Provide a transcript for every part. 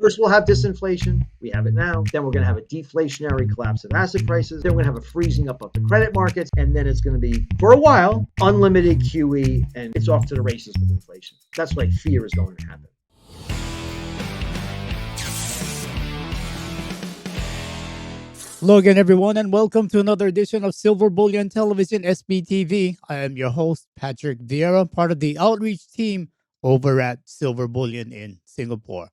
First, we'll have disinflation. We have it now. Then we're going to have a deflationary collapse of asset prices. Then we're going to have a freezing up of the credit markets. And then it's going to be, for a while, unlimited QE, and it's off to the races with inflation. That's what I fear is going to happen. Hello again, everyone, and welcome to another edition of Silver Bullion Television SBTV. I am your host, Patrick Vieira, part of the outreach team over at Silver Bullion in Singapore.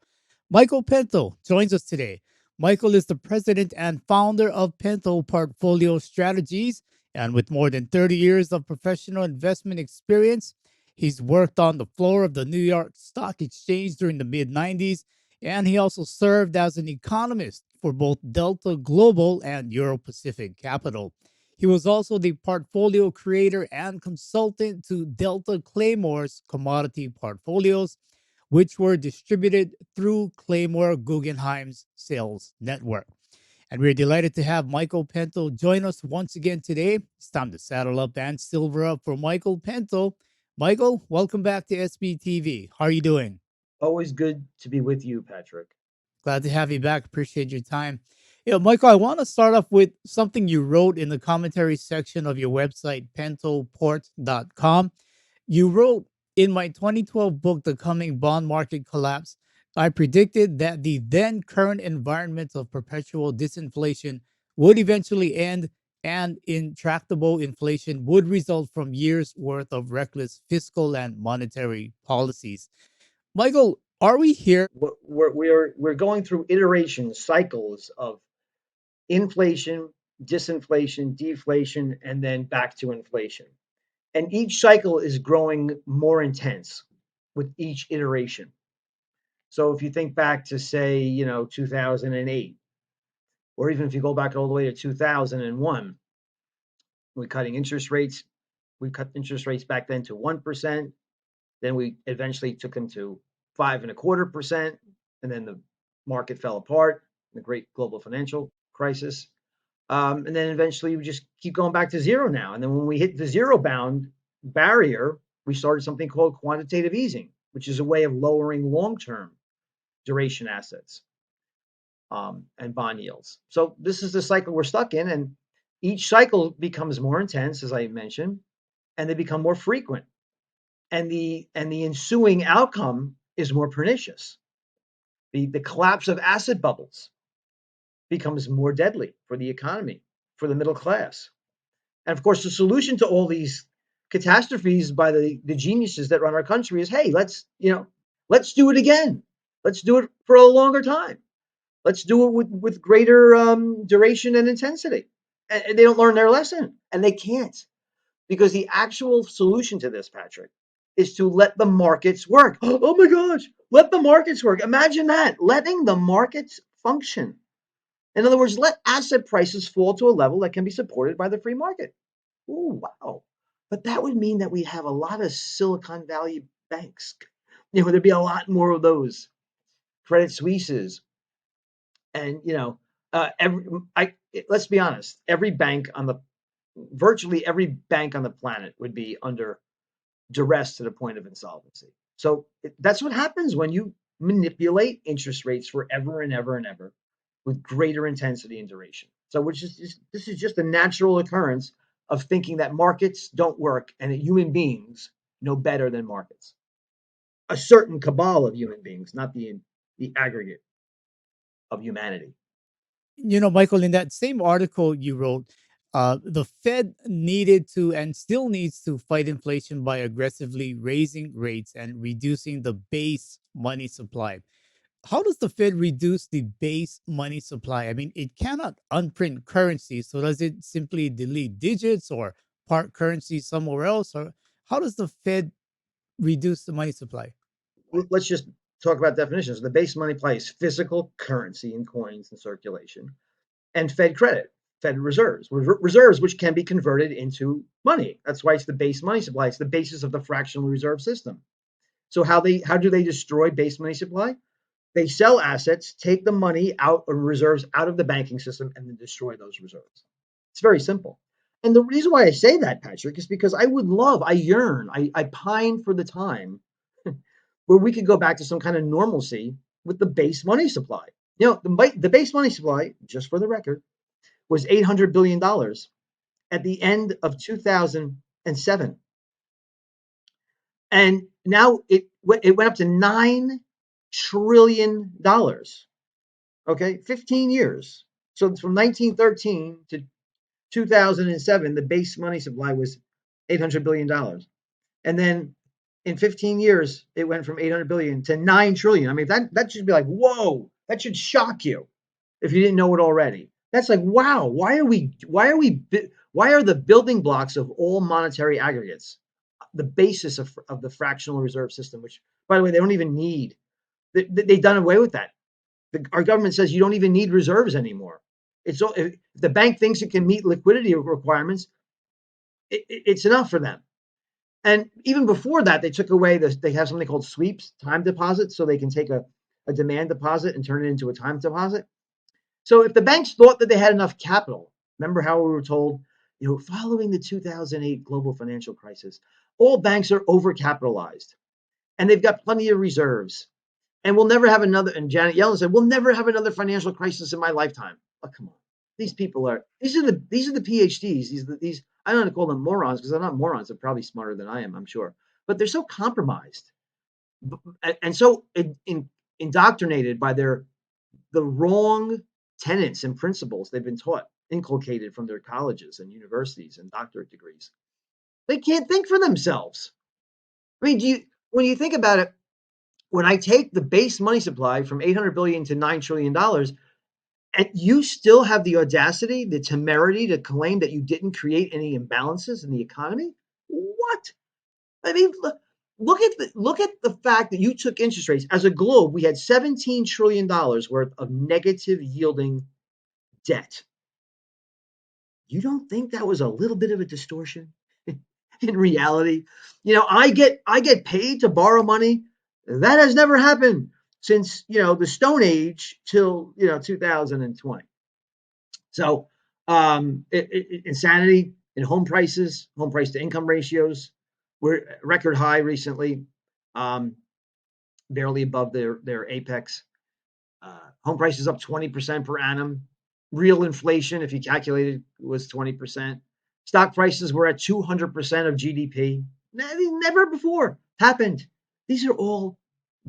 Michael Pento joins us today. Michael is the president and founder of Pento Portfolio Strategies, and with more than 30 years of professional investment experience, he's worked on the floor of the New York Stock Exchange during the mid 90s, and he also served as an economist for both Delta Global and Euro Pacific Capital. He was also the portfolio creator and consultant to Delta Claymore's commodity portfolios, which were distributed through Claymore Guggenheim's sales network. And we're delighted to have Michael Pento join us once again today. It's time to saddle up and silver up for Michael Pento. Michael, welcome back to SBTV. How are you doing? Always good to be with you, Patrick. Glad to have you back. Appreciate your time. Michael, I want to start off with something you wrote in the commentary section of your website, pentoport.com. You wrote, in my 2012 book, The Coming Bond Market Collapse, I predicted that the then current environment of perpetual disinflation would eventually end and intractable inflation would result from years worth of reckless fiscal and monetary policies. Michael, are we here? We're going through iterations, cycles of inflation, disinflation, deflation, and then back to inflation. And each cycle is growing more intense with each iteration. So if you think back to say, 2008, or even if you go back all the way to 2001, we're cutting interest rates. We cut interest rates back then to 1%. Then we eventually took them to 5.25%. And then the market fell apart, the great global financial crisis. And then eventually we just keep going back to zero now. And then when we hit the zero bound barrier, we started something called quantitative easing, which is a way of lowering long term duration assets and bond yields. So this is the cycle we're stuck in. And each cycle becomes more intense, as I mentioned, and they become more frequent. And the ensuing outcome is more pernicious. The collapse of asset bubbles becomes more deadly for the economy, for the middle class. And of course, the solution to all these catastrophes by the geniuses that run our country is, hey, let's do it again. Let's do it for a longer time. Let's do it with greater duration and intensity. And they don't learn their lesson, and they can't, because the actual solution to this, Patrick, is to let the markets work. Oh my gosh, let the markets work. Imagine that, letting the markets function. In other words, let asset prices fall to a level that can be supported by the free market. Oh, wow. But that would mean that we have a lot of Silicon Valley banks. There'd be a lot more of those Credit Suisses, and every let's be honest, virtually every bank on the planet would be under duress to the point of insolvency. So that's what happens when you manipulate interest rates forever and ever and ever with greater intensity and duration. So this is just a natural occurrence of thinking that markets don't work and that human beings know better than markets. A certain cabal of human beings, not the aggregate of humanity. Michael, in that same article you wrote, the Fed needed to and still needs to fight inflation by aggressively raising rates and reducing the base money supply. How does the Fed reduce the base money supply? I mean, it cannot unprint currency. So does it simply delete digits or park currency somewhere else? Or how does the Fed reduce the money supply? Let's just talk about definitions. The base money supply is physical currency in coins in circulation, and Fed credit, Fed reserves which can be converted into money. That's why it's the base money supply. It's the basis of the fractional reserve system. So how do they destroy base money supply? They sell assets, take the money out or reserves out of the banking system, and then destroy those reserves. It's very simple. And the reason why I say that, Patrick, is because I yearn, I pine for the time where we could go back to some kind of normalcy with the base money supply. The base money supply, just for the record, was $800 billion at the end of 2007, and now it went up to $9 trillion. Okay, 15 years. So from 1913 to 2007, the base money supply was $800 billion, and then in 15 years, it went from 800 billion to 9 trillion. I mean, that should be like, whoa, that should shock you if you didn't know it already. That's like, wow, why are the building blocks of all monetary aggregates the basis of the fractional reserve system, which, by the way, they don't even need. They've done away with that. Our government says you don't even need reserves anymore. If the bank thinks it can meet liquidity requirements, it's enough for them. And even before that, they took away they have something called sweeps, time deposits, so they can take a demand deposit and turn it into a time deposit. So if the banks thought that they had enough capital, remember how we were told, following the 2008 global financial crisis, all banks are overcapitalized and they've got plenty of reserves. And we'll never have another. And Janet Yellen said, "We'll never have another financial crisis in my lifetime." Oh, come on. These people these are the PhDs. These I don't want to call them morons because they're not morons. They're probably smarter than I am, I'm sure. But they're so compromised and so indoctrinated by the wrong tenets and principles they've been taught, inculcated from their colleges and universities and doctorate degrees. They can't think for themselves. I mean, when you think about it, when I take the base money supply from 800 billion to $9 trillion, and you still have the audacity, the temerity to claim that you didn't create any imbalances in the economy? What? I mean, look at the fact that you took interest rates. As a globe, we had $17 trillion worth of negative yielding debt. You don't think that was a little bit of a distortion in reality? I get paid to borrow money. That has never happened since the Stone Age till 2020. So insanity in home prices, home price to income ratios were record high recently, barely above their apex. Home prices up 20% per annum. Real inflation, if you calculated, was 20%. Stock prices were at 200% of GDP. Never before happened. These are all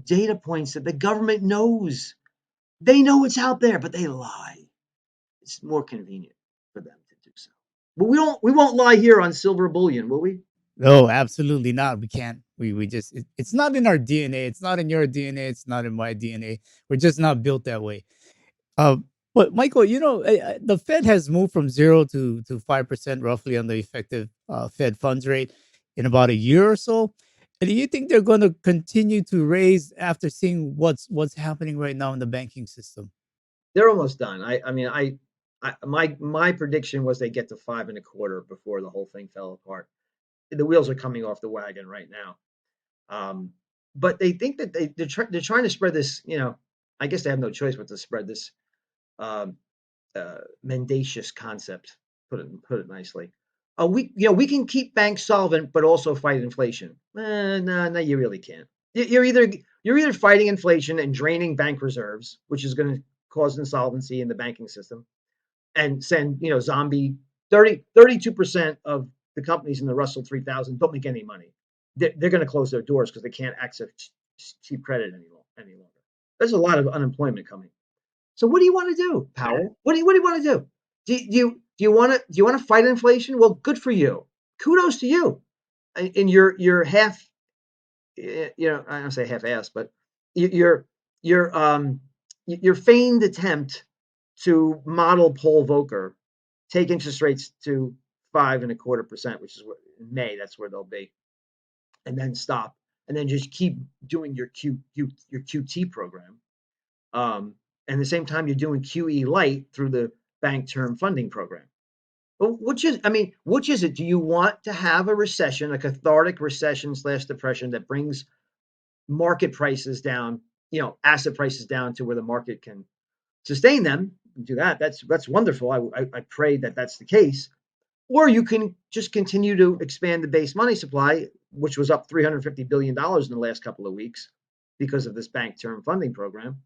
data points that the government knows. They know it's out there, but they lie. It's more convenient for them to do so. But we won't lie here on Silver Bullion, will we? No, absolutely not. We can't. We just it's not in our DNA. It's not in your DNA. It's not in my DNA. We're just not built that way. Um, but Michael, the Fed has moved from 0 to 5% roughly on the effective Fed funds rate in about a year or so. And do you think they're going to continue to raise after seeing what's happening right now in the banking system? They're almost done. My prediction was they get to 5.25 before the whole thing fell apart. The wheels are coming off the wagon right now. But they think that they're trying to spread this. I guess they have no choice but to spread this um, mendacious concept. Put it nicely. We can keep banks solvent, but also fight inflation. No, you really can't. You're either fighting inflation and draining bank reserves, which is going to cause insolvency in the banking system, and send zombie 32% of the companies in the Russell 3000 don't make any money. They're going to close their doors because they can't access cheap credit any longer. There's a lot of unemployment coming. So what do you want to do, Powell? What do you want to do? Do you want to fight inflation? Well, good for you. Kudos to you. In your half, I don't say half-ass, but your your feigned attempt to model Paul Volcker, take interest rates to 5.25%, which is what in May that's where they'll be, and then stop, and then just keep doing your QT program. And at the same time, you're doing QE light through the bank term funding program. Well, which is it? Do you want to have a recession, a cathartic recession / depression that brings market prices down, asset prices down to where the market can sustain them? Do that. That's wonderful. I pray that that's the case. Or you can just continue to expand the base money supply, which was up $350 billion in the last couple of weeks, because of this bank term funding program.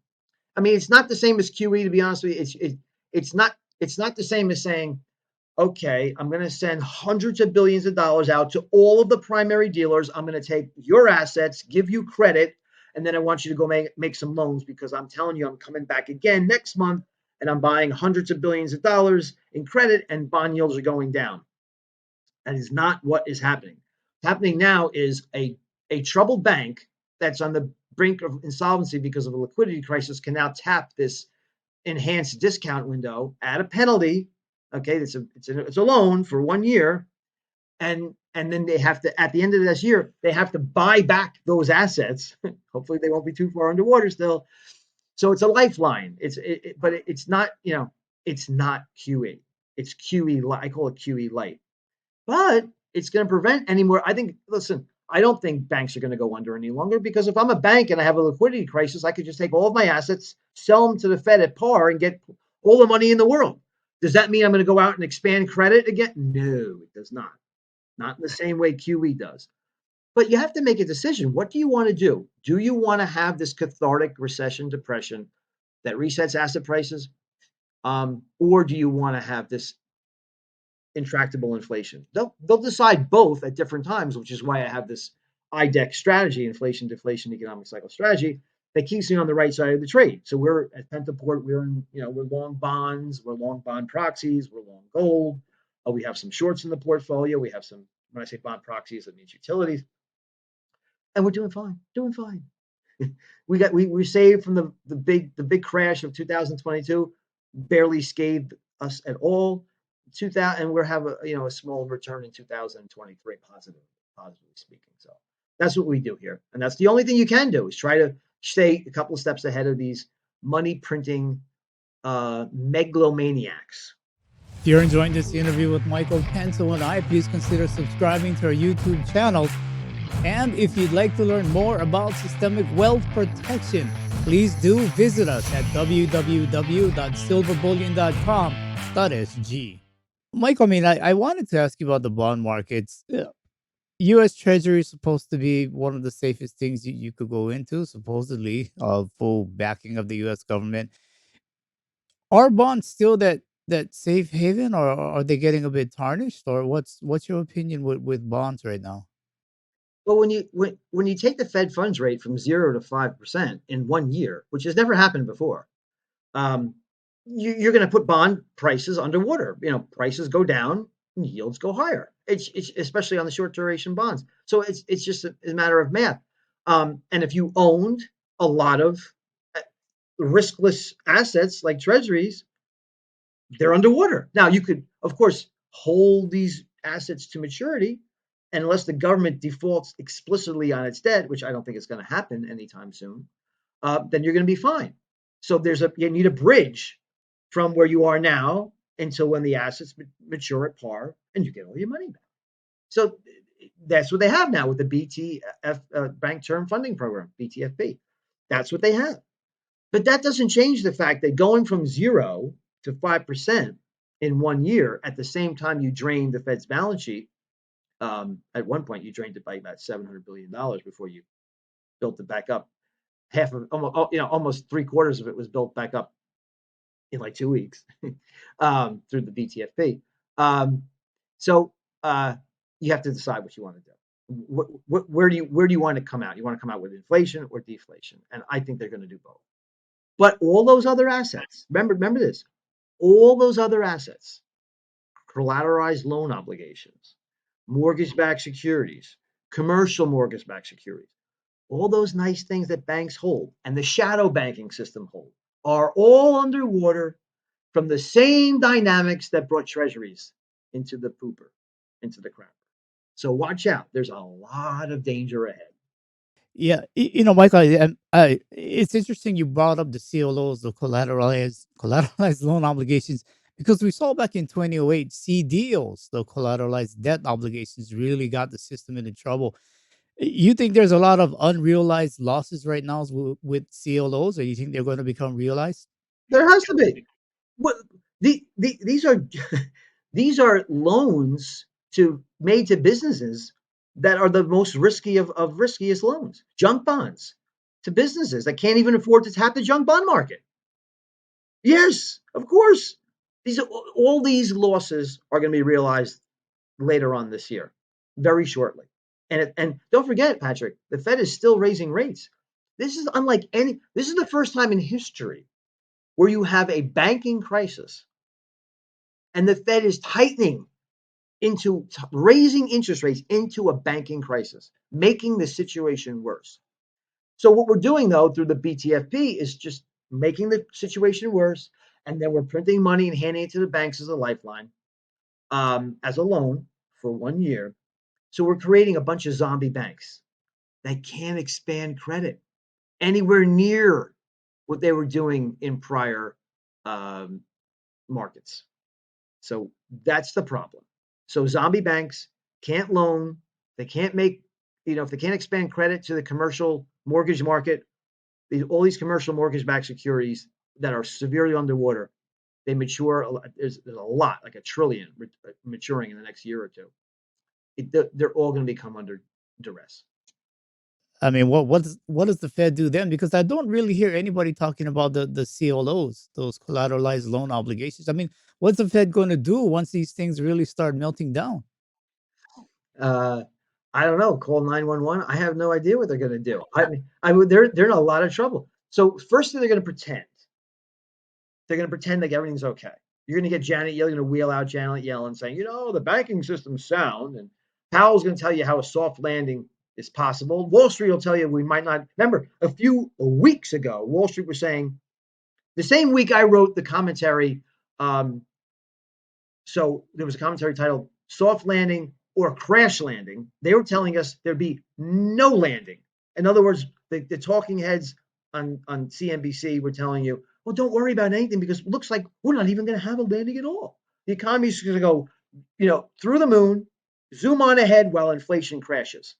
I mean, it's not the same as QE, to be honest with you. It's not the same as saying, okay, I'm going to send hundreds of billions of dollars out to all of the primary dealers. I'm going to take your assets, give you credit, and then I want you to go make some loans because I'm telling you I'm coming back again next month and I'm buying hundreds of billions of dollars in credit and bond yields are going down. That is not what is happening. What's happening now is a troubled bank that's on the brink of insolvency because of a liquidity crisis can now tap this enhanced discount window at a penalty. Okay, it's a loan for 1 year, and then they have to, at the end of this year, they have to buy back those assets. Hopefully, they won't be too far underwater still. So it's a lifeline. But it's not, it's not QE. It's QE. I call it QE light, but it's going to prevent any more. I think. Listen, I don't think banks are going to go under any longer because if I'm a bank and I have a liquidity crisis, I could just take all of my assets, sell them to the Fed at par, and get all the money in the world. Does that mean I'm going to go out and expand credit again? No, it does not. Not in the same way QE does. But you have to make a decision. What do you want to do? Do you want to have this cathartic recession depression that resets asset prices? Or do you want to have this intractable inflation? They'll decide both at different times, which is why I have this IDEX strategy, inflation, deflation, economic cycle strategy, that keeps me on the right side of the trade. So we're at Pentaport, we're long bonds, we're long bond proxies, we're long gold. We have some shorts in the portfolio. We have some, when I say bond proxies, that means utilities. And we're doing fine, doing fine. we saved from the big crash of 2022, barely scathed us at all. 2000, and we're have a small return in 2023, positively speaking. So that's what we do here, and that's the only thing you can do is try to stay a couple of steps ahead of these money printing megalomaniacs. If you're enjoying this interview with Michael Pento and I, please consider subscribing to our YouTube channel. And if you'd like to learn more about systemic wealth protection, please do visit us at www.silverbullion.com.sg. Michael, I mean, I wanted to ask you about the bond markets. U.S. Treasury is supposed to be one of the safest things you could go into, supposedly, full backing of the U.S. government. Are bonds still that safe haven, or are they getting a bit tarnished? Or what's your opinion with bonds right now? Well, when you take the Fed funds rate from 0 to 5% in 1 year, which has never happened before, um, you're going to put bond prices underwater. Prices go down and yields go higher. It's especially on the short duration bonds. So it's just a matter of math. And if you owned a lot of riskless assets like treasuries, they're underwater. Now you could, of course, hold these assets to maturity, and unless the government defaults explicitly on its debt, which I don't think is going to happen anytime soon, then you're going to be fine. So you need a bridge from where you are now until when the assets mature at par and you get all your money back. So that's what they have now with the BTF Bank Term Funding Program, BTFP. That's what they have. But that doesn't change the fact that going from 0 to 5% in 1 year at the same time you drain the Fed's balance sheet. At one point, you drained it by about $700 billion before you built it back up. Half of almost 3/4 of it was built back up in like 2 weeks through the BTFP. So you have to decide what you want to do. Where do you want to come out? You want to come out with inflation or deflation? And I think they're going to do both. But all those other assets, remember this, all those other assets, collateralized loan obligations, mortgage-backed securities, commercial mortgage-backed securities, all those nice things that banks hold and the shadow banking system hold are all underwater from the same dynamics that brought treasuries into the pooper, into the crapper. So watch out. There's a lot of danger ahead. Yeah, Michael, it's interesting you brought up the CLOs, the collateralized loan obligations, because we saw back in 2008 CDOs, the collateralized debt obligations, really got the system into trouble. You think there's a lot of unrealized losses right now with CLOs, or you think they're going to become realized? There has to be. What these are these are loans made to businesses that are the most risky of riskiest loans. Junk bonds to businesses that can't even afford to tap the junk bond market. Yes, of course. All these losses are going to be realized later on this year, very shortly. And don't forget, Patrick, the Fed is still raising rates. This is unlike any. This is the first time in history where you have a banking crisis and the Fed is tightening into raising interest rates into a banking crisis, making the situation worse. So what we're doing though through the BTFP is just making the situation worse, and then we're printing money and handing it to the banks as a lifeline, as a loan for 1 year. So we're creating a bunch of zombie banks that can't expand credit anywhere near what they were doing in prior um, markets. So that's the problem. So zombie banks can't loan, they can't make, if they can't expand credit to the commercial mortgage market, all these commercial mortgage-backed securities that are severely underwater, they mature. There's a lot, like $1 trillion, maturing in the next year or two. They're all going to become under duress. I mean, what does the Fed do then? Because I don't really hear anybody talking about the CLOs, those collateralized loan obligations. I mean, what's the Fed going to do once these things really start melting down? Uh, I don't know. Call 911. I have no idea what they're going to do. I mean, they're in a lot of trouble. So first thing they're going to pretend. They're going to pretend like everything's okay. You're going to get Janet Yellen, going to wheel out Janet Yellen saying, the banking system's sound, and Powell's going to tell you how a soft landing is possible. Wall Street will tell you we might not. Remember, a few weeks ago, Wall Street was saying the same week I wrote the commentary. So there was a commentary titled "Soft Landing or Crash Landing." They were telling us there'd be no landing. In other words, the talking heads on CNBC were telling you, well, don't worry about anything because it looks like we're not even going to have a landing at all. The economy is going to go, through the moon, zoom on ahead while inflation crashes.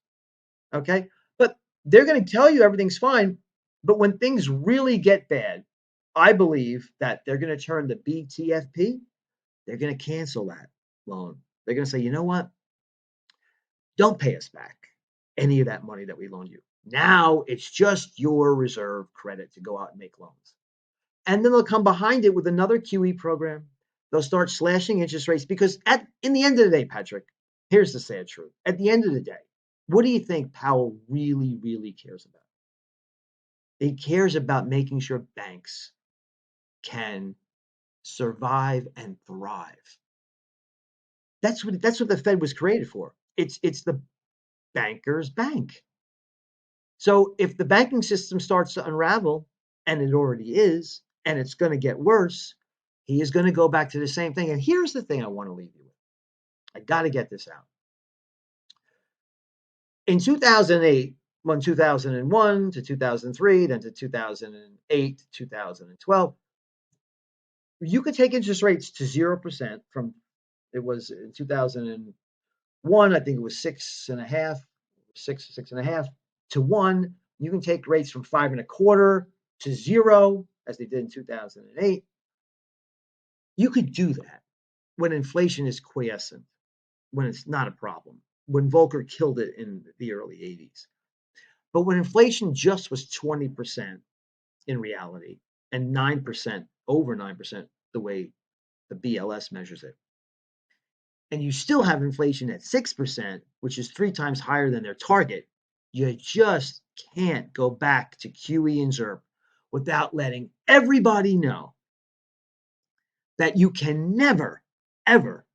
Okay. But they're going to tell you everything's fine. But when things really get bad, I believe that they're going to turn the BTFP, they're going to cancel that loan. They're going to say, you know what? Don't pay us back any of that money that we loaned you. Now it's just your reserve credit to go out and make loans. And then they'll come behind it with another QE program. They'll start slashing interest rates because in the end of the day, Patrick, here's the sad truth. At the end of the day, what do you think Powell really, really cares about? He cares about making sure banks can survive and thrive. That's what the Fed was created for. It's the banker's bank. So if the banking system starts to unravel, and it already is, and it's going to get worse, he is going to go back to the same thing. And here's the thing I want to leave you with. I got to get this out. In 2008, from 2001 to 2003, then to 2008 to 2012, you could take interest rates to 0% from, it was in 2001, I think it was 6.5, 6.5 to 1. You can take rates from 5.25 to 0, as they did in 2008. You could do that when inflation is quiescent, when it's not a problem, when Volcker killed it in the early 80s. But when inflation just was 20% in reality and 9%, over 9%, the way the BLS measures it, and you still have inflation at 6%, which is 3 times higher than their target, you just can't go back to QE and ZIRP without letting everybody know that you can never, ever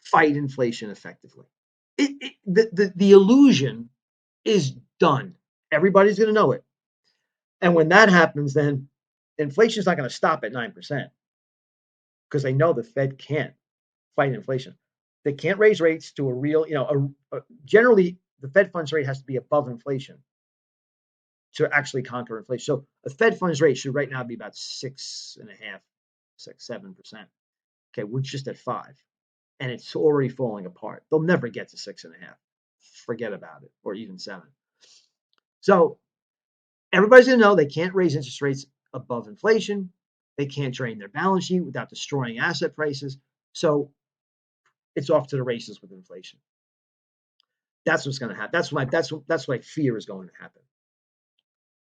fight inflation effectively. The illusion is done. Everybody's going to know it. And when that happens, then inflation is not going to stop at 9% because they know the Fed can't fight inflation. They can't raise rates to a real, generally the Fed funds rate has to be above inflation to actually conquer inflation. So a Fed funds rate should right now be about 6.5, 6, 7%. Okay, we're just at 5, and it's already falling apart. They'll never get to 6.5. Forget about it, or even 7. So everybody's going to know they can't raise interest rates above inflation. They can't drain their balance sheet without destroying asset prices. So it's off to the races with inflation. That's what's going to happen. That's what I fear is going to happen.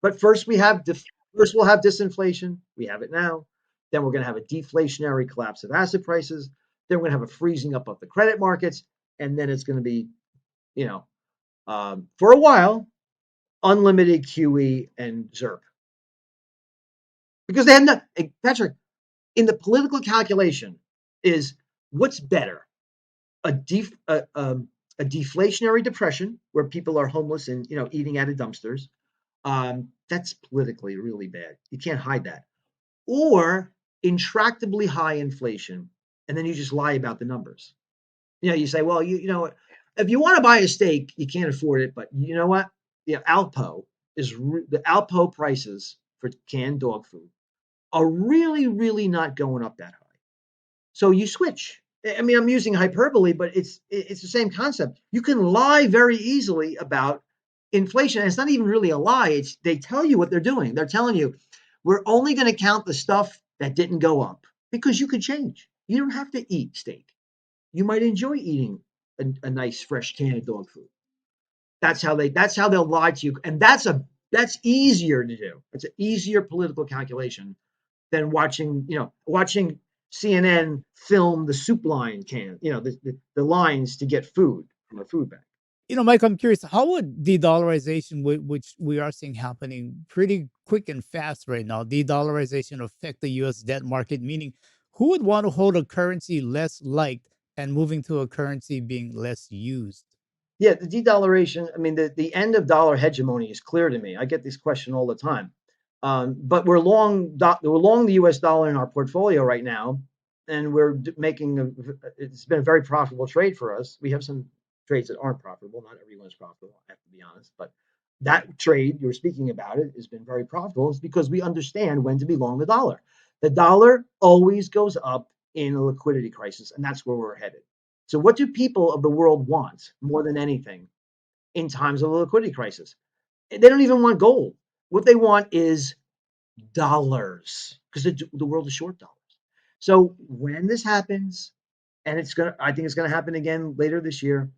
But first first we'll have disinflation. We have it now. Then we're going to have a deflationary collapse of asset prices. Then we're going to have a freezing up of the credit markets, and then it's going to be, you know, for a while, unlimited QE and ZERP because they have not. Patrick, in the political calculation, is what's better a deflationary depression where people are homeless and eating out of dumpsters. That's politically really bad. You can't hide that. Or intractably high inflation, and then you just lie about the numbers. You say, well, you know, if you want to buy a steak, you can't afford it, but you know what? The Alpo prices for canned dog food are really, really not going up that high. So you switch. I mean, I'm using hyperbole, but it's the same concept. You can lie very easily about inflation. And it's not even really a lie. It's they tell you what they're doing. They're telling you we're only going to count the stuff that didn't go up because you could change. You don't have to eat steak. You might enjoy eating a nice fresh can of dog food. That's how they'll lie to you, and that's easier to do. It's an easier political calculation than watching CNN film the soup line can, the lines to get food from a food bank. Mike, I'm curious, how would de-dollarization, which we are seeing happening pretty quick and fast right now, de-dollarization affect the U.S. debt market? Meaning, who would want to hold a currency less liked and moving to a currency being less used? Yeah, the de-dollaration. I mean, the end of dollar hegemony is clear to me. I get this question all the time. But we're long the U.S. dollar in our portfolio right now, and it's been a very profitable trade for us. We have some trades that aren't profitable. Not everyone's profitable, I have to be honest. But that trade you're speaking about it has been very profitable. It's because we understand when to be long the dollar. The dollar always goes up in a liquidity crisis, and that's where we're headed. So, what do people of the world want more than anything in times of a liquidity crisis? They don't even want gold. What they want is dollars because the world is short dollars. So when this happens, and I think it's gonna happen again later this year,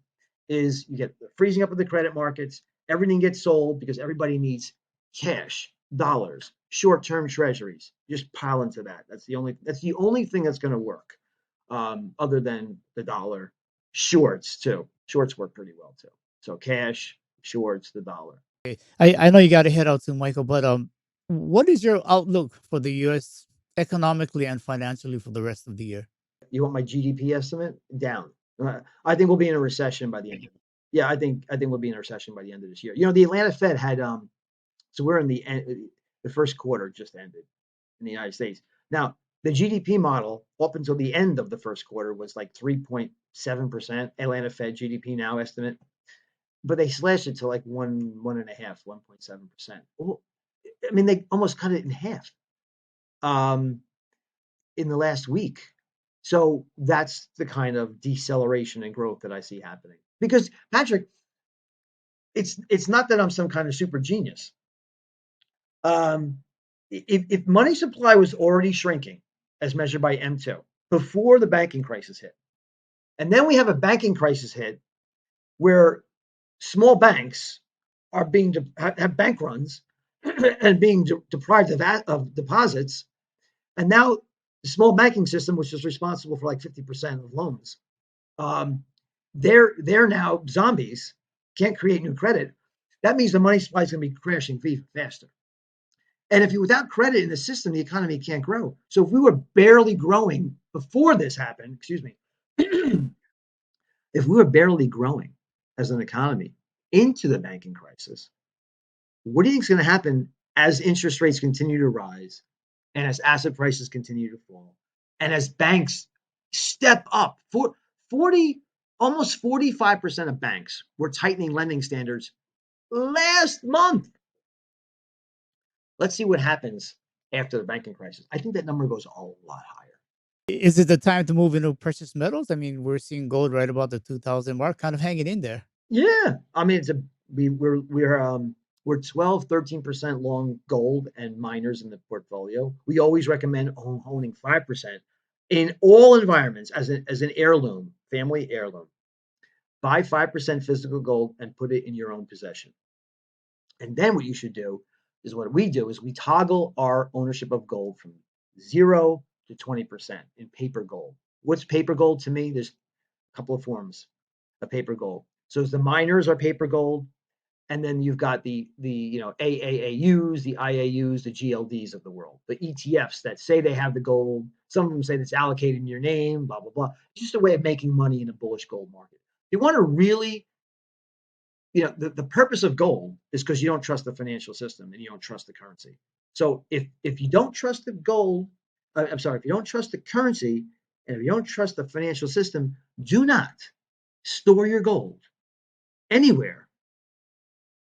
is you get the freezing up of the credit markets. Everything gets sold because everybody needs cash, dollars, short-term treasuries. Just pile into that. That's the only thing that's going to work, other than the dollar. Shorts too. Shorts work pretty well too. So cash, shorts, the dollar. Okay. I know you got to head out soon, Michael, but what is your outlook for the U.S. economically and financially for the rest of the year? You want my GDP estimate? Down. I think we'll be in a recession by the end. Yeah, I think we'll be in a recession by the end of this year. The Atlanta Fed had so we're in the end. The first quarter just ended in the United States. Now the GDP model up until the end of the first quarter was like 3.7%. Atlanta Fed GDP now estimate, but they slashed it to like 1.7%. Well, I mean they almost cut it in half. Um, in the last week. So that's the kind of deceleration and growth that I see happening. Because Patrick, it's not that I'm some kind of super genius. Um, if money supply was already shrinking as measured by M2 before the banking crisis hit, and then we have a banking crisis hit where small banks are being have bank runs and being deprived of deposits. And now the small banking system, which is responsible for like 50% of loans, um, they're now zombies, can't create new credit. That means the money supply is going to be crashing faster. And if you without credit in the system, the economy can't grow. So if we were barely growing before this happened, excuse me, if we were barely growing as an economy into the banking crisis, what do you think is going to happen as interest rates continue to rise and as asset prices continue to fall and as banks step up? 40 almost 45% of banks were tightening lending standards last month. Let's see what happens after the banking crisis. I think that number goes a lot higher. Is it the time to move into precious metals? I mean, we're seeing gold right about the 2000 mark, kind of hanging in there. Yeah, I mean we're 12, 13% long gold and miners in the portfolio. We always recommend owning 5% in all environments as an heirloom, family heirloom. Buy 5% physical gold and put it in your own possession. And then what you should do is what we do is we toggle our ownership of gold from 0 to 20% in paper gold. What's paper gold to me? There's a couple of forms of paper gold. So the miners are paper gold, and then you've got the AAAUs, the IAUs, the GLDs of the world, the ETFs that say they have the gold. Some of them say it's allocated in your name, blah blah blah. It's just a way of making money in a bullish gold market. You want to really, the purpose of gold is because you don't trust the financial system and you don't trust the currency. So if you don't trust the gold, I'm sorry, if you don't trust the currency and if you don't trust the financial system, do not store your gold anywhere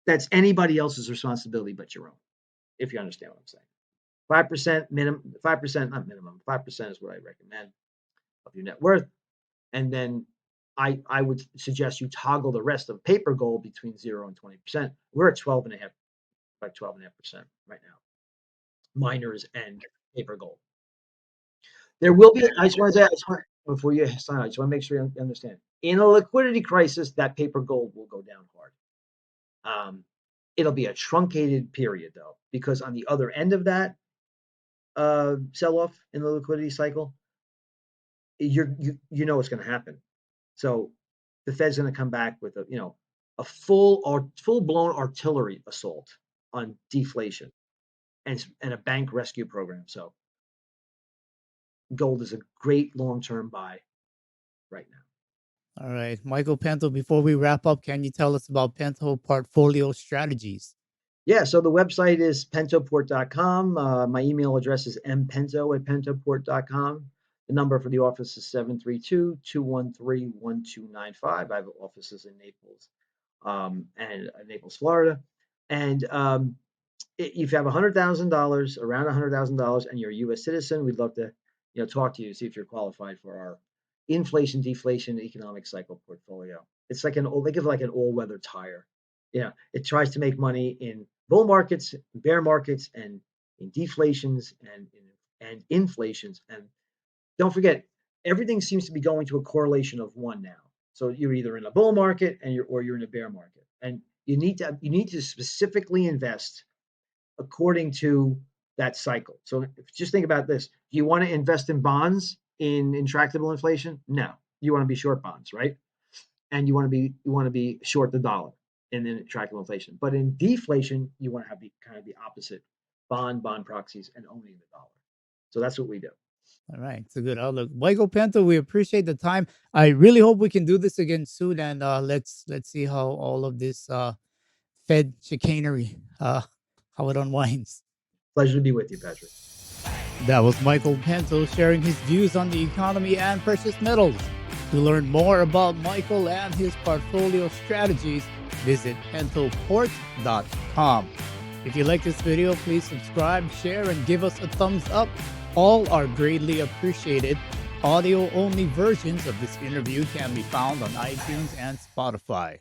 that's anybody else's responsibility but your own, if you understand what I'm saying. 5% minimum, 5%, not minimum, 5% is what I recommend of your net worth. And then I would suggest you toggle the rest of paper gold between 0 and 20%. We're at 12.5, like 12.5% right now. Miners and paper gold. There will be, I just want to say, before you sign, I just want to make sure you understand. In a liquidity crisis, that paper gold will go down hard. It'll be a truncated period, though, because on the other end of that sell-off in the liquidity cycle, you know what's going to happen. So the Fed's going to come back with a full-blown artillery assault on deflation and a bank rescue program. So gold is a great long-term buy right now. All right, Michael Pento, before we wrap up, can you tell us about Pento portfolio strategies? Yeah, so the website is pentoport.com. My email address is mpento@pentoport.com. The number for the office is 732-213-1295. I have offices in Naples and Naples, Florida. And if you have $100,000, around $100,000, and you're a U.S. citizen, we'd love to talk to you, see if you're qualified for our inflation, deflation, economic cycle portfolio. It's like think of it like an all-weather tire. It tries to make money in bull markets, bear markets, and in deflations and inflations. And don't forget, everything seems to be going to a correlation of 1 now. So you're either in a bull market or you're in a bear market, and you need to specifically invest according to that cycle. So just think about this: do you want to invest in bonds in intractable inflation? No, you want to be short bonds, right? And you want to be short the dollar in intractable inflation. But in deflation, you want to have the opposite: bond proxies, and owning the dollar. So that's what we do. All right, it's a good outlook. Michael Pento, we appreciate the time. I really hope we can do this again soon, and let's see how all of this Fed chicanery how it unwinds. Pleasure to be with you, Patrick. That was Michael Pento sharing his views on the economy and precious metals. To learn more about Michael and his portfolio strategies, visit pentoport.com. If you like this video, please subscribe, share, and give us a thumbs up. All are greatly appreciated. Audio-only versions of this interview can be found on iTunes and Spotify.